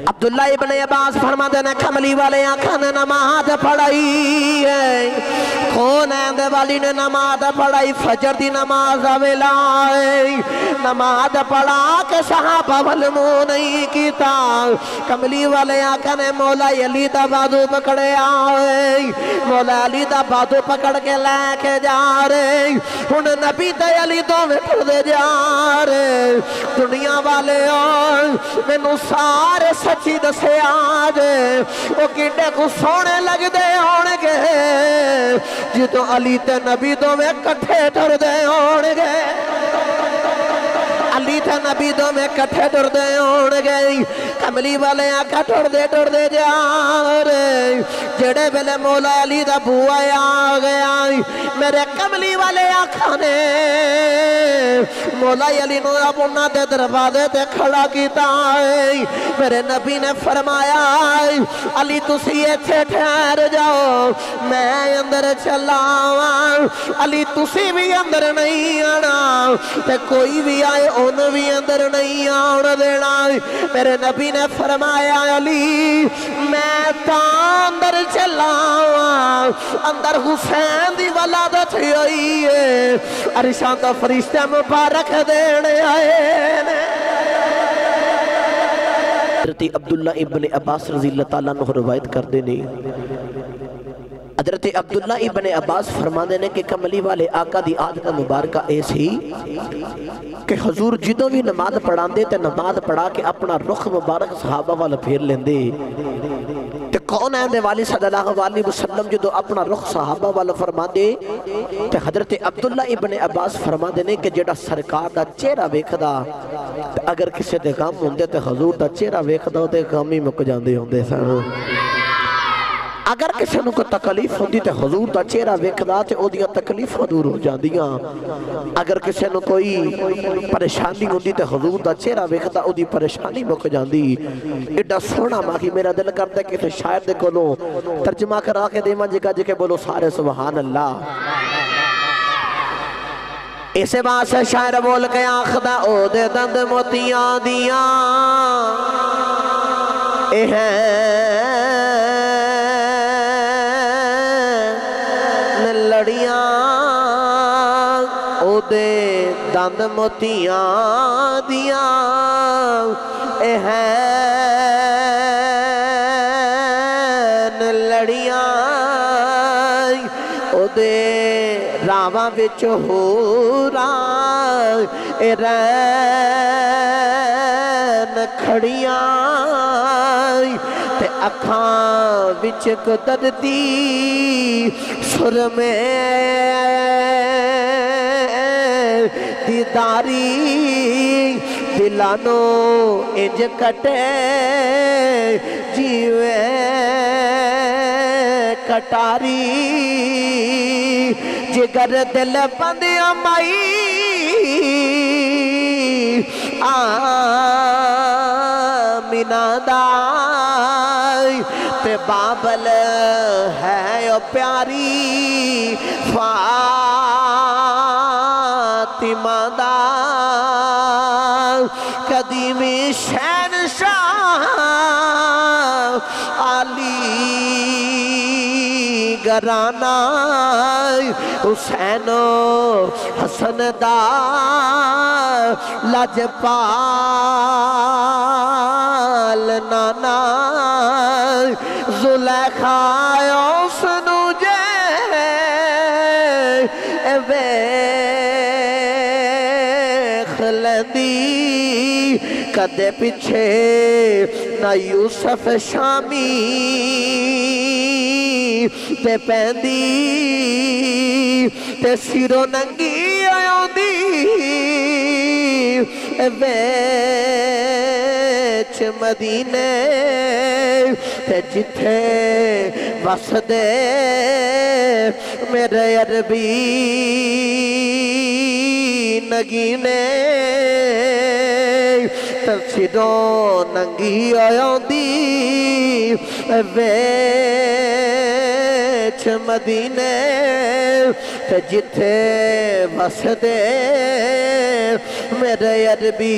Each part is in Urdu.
عبداللہ ابن عباس فرماتے نے کملی والے آنکھاں نے نماز پڑھائی ہے کون ہے والی نے نماز پڑھائی فجر دی نماز ویلا نماز پڑھا کے صحابہ والمو نہیں کیتا کملی والے آنکھاں نے مولا علی دا بازو پکڑے آئے مولا علی دا بازو پکڑ کے لے کے جا رہے ہن نبی تے علی دو میں پڑھ دے جا رہے دنیا والے میں نو سارے سچی دسے آجے وہ کیڑے کو سونے لگ دے ہونگے جدو علی تے نبی دو میں کٹھے ٹر دے ہونگے علی تے نبی دو میں کٹھے ٹر دے ہونگے کملی والے آنکھا ٹر دے جا رہے جڑے بلے مولا علی دا بوا آ گیا میرے کملی والے آنکھا نے مولا علی نو اپنا دے دروازے تے کھڑا کیتا ہے میرے نبی نے فرمایا علی تسی ایتھے ٹھہر جاؤ میں اندر چلا علی تسی بھی اندر نہیں آنا تے کوئی بھی آئے ان بھی اندر نہیں آنا دینا میرے نبی نے فرمایا علی میں تا اندر چلا اندر حسین دی ولادت ہوئی ہے عرشاں دا فرشتہ مبارک دینے آئے حضرت عبداللہ ابن عباس رضی اللہ تعالیٰ عنہ روایت کر دینے حضرت عبداللہ ابن عباس فرما دینے کہ کملی والے آقا دی عادت مبارکہ ایسی کہ حضور جدوں بھی نماز پڑھان دے تے نماز پڑھا کے اپنا رخ مبارک صحابہ والا پھیر لیں دے تے کون ہے دے والی صلی اللہ علیہ وسلم جدو اپنا رخ صحابہ والا فرما دے تے حضرت عبداللہ ابن عباس فرما دینے کہ جڑا سرکار دا چہرہ ویکھ دا اگر کسی دے غم ہوندے تے حضور دا چہرہ ویکھ دا تے غم ہی مک جاندے ہوندے سن اگر کسی نے کو تکلیف ہوندی تے حضور دا چہرہ ویکھدا تے او دیاں تکلیف دور ہو جاندیاں اگر کسی نے کوئی پریشانی ہوندی تے حضور دا چہرہ ویکھدا او دی پریشانی مک جاندی ایڈا سونا ماہی میرا دل کرتا ہے کہ شاعر دے کولوں ترجمہ کرا کے دیواں جگہ جے کے بولو سارے سبحان اللہ اسے بات سے شاعر بول کے آخدا او دے دند موتیاں دیاں اے ہیں لڑیاں او دے دند موتیاں دیاں اے ہیں لڑیاں او دے راواں وچ ہو راں اے رین کھڑیاں تے اکھاں وچ قدرتی سر میں دیداری دلانو انج کٹے جیوے کٹاری جگر دل بندیاں مائی آمینہ دائی تے بابل ہے او پیاری فاطمہ دا قدیمی شہنشاہ علی گرانہ حسین و حسن دا لاجپال نانا زلیخا سنو جے ویخ لندی کدے پیچھے نہ یوسف شامی تے پہندی تے سیرو ننگی آیوں دی ویچ مدینے تے جتھے بس دے میرے عربی نگینے تفسیروں ننگی آیوں دی ویچ مدینے تے جتھے بس دے میرے عربی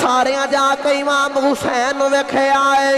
سارے جا کے امام حسین ویکھے آئے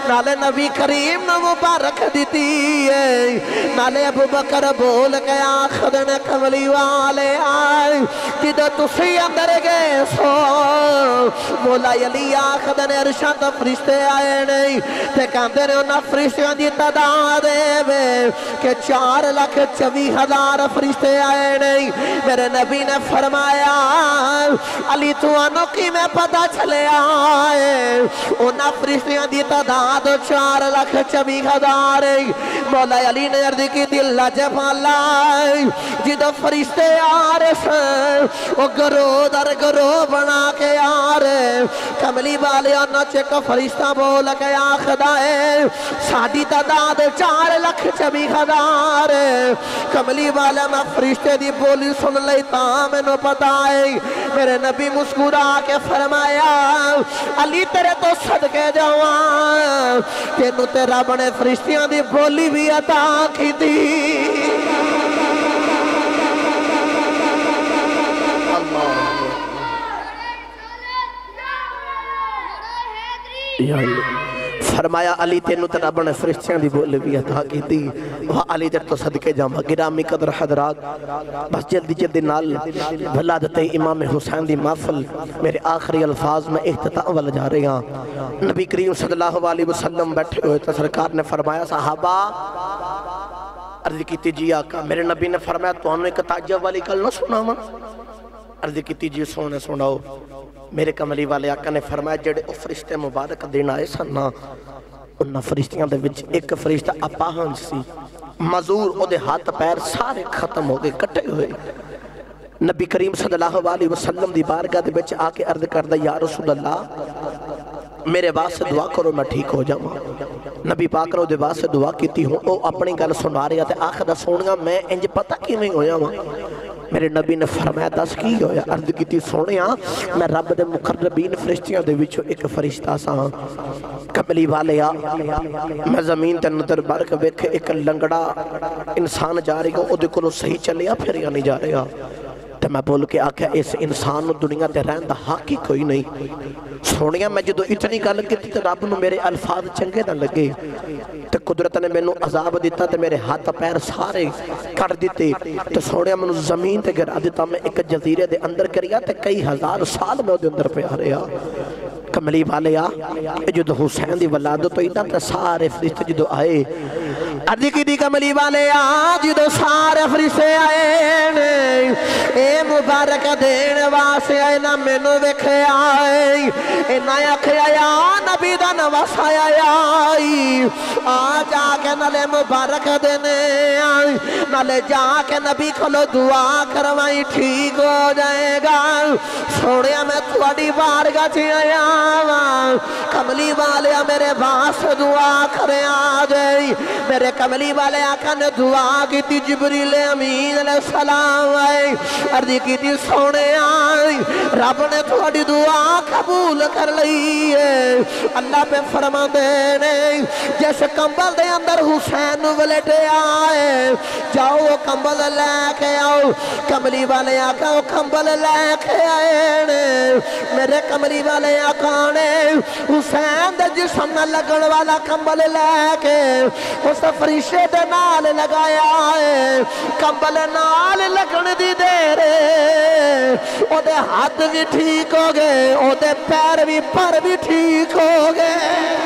نالے نبی کریم نے مبارک دیتی ہے نالے ابو بکر بول کے آخدن کملی والے آئے جدو تسی اندر گئے سو مولا علی آخدن ارشاد فرشتے آئے نہیں تے کہندے نے انہاں فرشتیاں دی تعداد کہ 4,24,000 فرشتے آئے نہیں میرے نبی نے فرمایا علی تو انہوں کی میں پتہ چلے آئے انہاں فرشتیاں دی تعداد 4,24,000 مولا علی نے عرض کی دل جفالا جدو فرشتے آ رہے سن وہ گروہ در گروہ بنا کے آ رہے کملی والے انہوں چیک فرشتہ بول کے آخدہ ہے ساڑھی تعداد 4,24,000 کملی والا میں فرشتے دی بولی سن لیتا میں نو پتا ہے میرے نبی مسکرا کے فرمایا علی تیرے تو صدقے جوان تینو تیرا بنے فرشتیاں دی بولی بھی عطا کی دی فرمایا علی تینو تیرا بنے فرشتیاں دی بولے بھی عطا کی دی وہاں علی تیر تو صدقے جامعہ گرامی قدر حضرات بس جلدی جلدی نال ولادت امام حسین دی محفل میرے آخری الفاظ میں اختتام والا جا رہے ہیں نبی کریم صلی اللہ علیہ وسلم بیٹھے ہوئے تو سرکار نے فرمایا صحابہ عرض کیتی جی آقا میرے نبی نے فرمایا تو انہوں ایک تعجب والی کل نہ سنا ماں عرض کیتی جی سونے سناؤ میرے کملی والے آقا نے فرمایا جڑے او فرشتے مبارک دن آئے سننا انہاں فرشتیاں دے وچ ایک فرشتہ اپاہن سی مزور او دے ہاتھ پیر سارے ختم ہو گئے کٹے ہوئے نبی کریم صلی اللہ علیہ وسلم دی بارگاہ دے وچ آ کے عرض کردہ یا رسول اللہ میرے واسطے دعا کرو میں ٹھیک ہو جاؤں نبی پاک رو دے واسطے دعا کیتی ہوں او اپنی گل سنا رہا تے آخر سونگا میں انج پتہ کی میں ہو جاؤں میرے نبی نے فرمایا دس کی ہویا عرض کیتی سونیا میں رب دے مقربین فرشتیاں دے وچوں ایک فرشتہ سا کملی والے میں زمین تے نظر بارک ویکھے ایک لنگڑا انسان جا رہی ہو او دے کولوں صحیح چلیا پھر یا نہیں جا رہا تے میں بول کے آکھیا اس انسان دنیا تے رہن دا حق ہی کوئی نہیں سونیا میں جدو اتنی گل کیتی تے رب نو میرے الفاظ چنگے نہ لگے تے قدرت نے مینوں عذاب دیتا تے میرے ہاتھ پیر سارے کٹ دیتے تے سونیا مینوں زمین تے گرا دیتا میں ایک جزیرے دے اندر کریا تے کئی ہزار سال میں دے اندر پہ آ رہا کملی والے جدو حسین دی ولادت تو ادھا تے سارے فرشتے جدو آئے عرض کی دی کملی والے جدو سارے فرشتے آئے اے مبارک دین واسے آئے نا مینو ویکھے آئے اے نایا کھیا نبی دا نواس آیا آ جا کے نالے مبارک دینے آئے نالے جا کے نبی کھلو دعا کروائی ٹھیک ہو جائے گا سوڑیا میں تھوڑی بارگاہ چی آیا کملی والے میرے باس دعا کرے آ جائے میرے کملی والے آقا نے دعا کی تھی جبریل امین علیہ السلام آئے عرضی کی تھی سونے آئے رب نے تھوڑی دعا قبول کر لی ہے اللہ پہ فرما دینے جیسے کمبل دے اندر حسین ولیٹے آئے جاؤ وہ کمبل لے کے آؤ کملی والے آقا وہ کمبل لے کے آئے میرے کملی والے آقا نے حسین دے جسم نہ لگن والا کمبل لے کے اس فرشتے دے نال لگایا ہے کمبل نال لگن دی دے او دے ہاتھ بھی ٹھیک ہو گئے او دے پیر بھی پر بھی ٹھیک ہو گئے